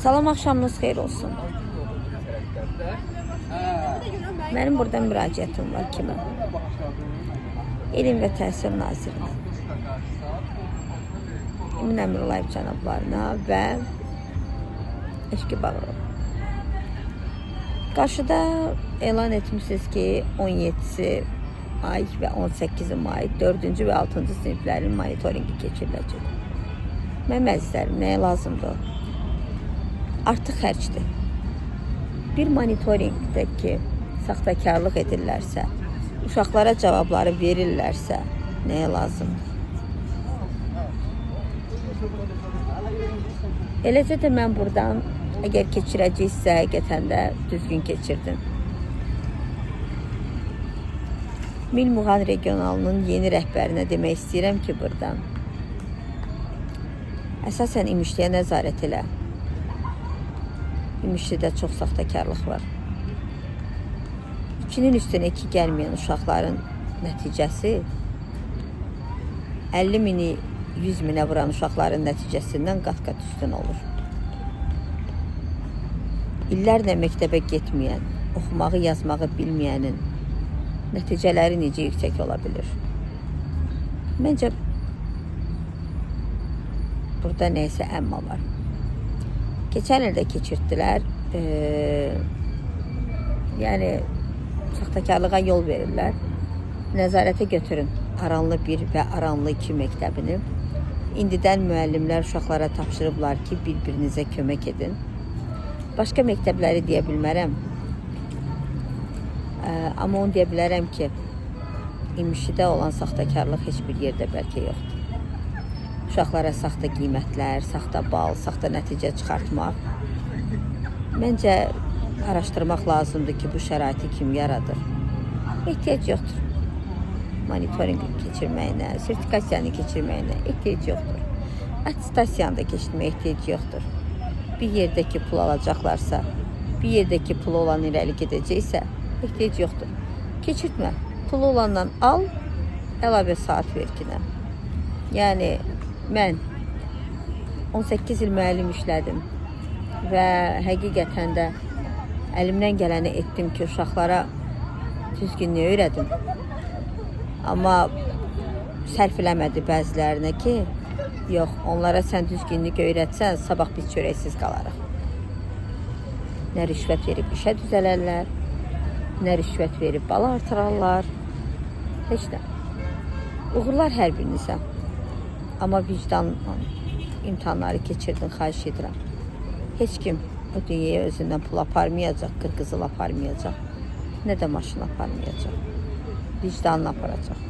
Salam, axşamınız xeyir olsun. Mənim burada müraciətim var kimə? Elm və Təhsil Nazirinə, Emin Əmrullayev cənablarına və Eşqi Bağırov. Qarşıda elan etmişsiniz ki, 17-si ay və 18-ci may 4-cü və 6-cı siniflərin monitoringi keçiriləcək. Mənim əzizlərim, nəyə lazımdır? Artıq xərcdir. Bir monitoringdə ki, saxtakarlıq edirlərsə, uşaqlara cavabları verirlərsə, nəyə lazımdır? Eləcə də mən buradan, əgər keçirəcəksə, həqiqətən də düzgün keçirdim. Mil Muğan regionalının yeni rəhbərinə demək istəyirəm ki, buradan əsasən İmişliyə nəzarət elə. İmişlidə çox saxtakarlıq var. 2-nin üstünə 2 gəlməyən uşaqların nəticəsi 50 mini 100 minə vuran uşaqların nəticəsindən qat-qat üstün olur. İllərlə məktəbə getməyən, oxumağı, yazmağı bilməyənin nəticələri necə yüksək ola bilir? Məncə burada neysə əmma var. Keçən ildə keçirtdilər, yəni saxtakarlığa yol verirlər. Nəzarətə götürün Aranlı 1 və Aranlı 2 məktəbini. İndidən müəllimlər uşaqlara tapşırıblar ki, bir-birinizə kömək edin. Başqa məktəbləri deyə bilmərəm. Amma onu deyə bilərəm ki, İmişlidə olan saxtakarlıq heç bir yerdə bəlkə yoxdur. Uşaqlara saxta qiymətlər, saxta bal, saxta nəticə çıxartmaq. Məncə araşdırmaq lazımdır ki, bu şəraiti kim yaradır? Ehtiyac yoxdur. Monitorinq keçirməyinə, sertifikasiyanı keçirməyinə ehtiyac yoxdur. Attestasiyanı da keçirməyə ehtiyac yoxdur. Bir yerdəki pul alacaqlarsa, bir yerdəki pul olan irəli gedəcəksə, ehtiyac yoxdur. Keçirtmə, pulu olandan al, əlavə saat verginə. Yəni, mən 18 il müəllim işlədim və həqiqətən də əlimdən gələni etdim ki, uşaqlara düzgünlüyü öyrədim. Amma sərf eləmədi bəzilərinə ki, yox, onlara sən düzgünlük öyrətsən, sabah biz çörəksiz qalarıq. Nə rüşvət verib işə düzələrlər, nə rüşvət verib bal artırarlar, heç nə. Uğurlar hər birinizə. Amma vicdan imtihanları keçirdin, xahiş edirəm. Heç kim o dünyaya özündən pul aparmayacaq, qırqızıl aparmayacaq, nə də maşın aparmayacaq. Vicdanını aparacaq.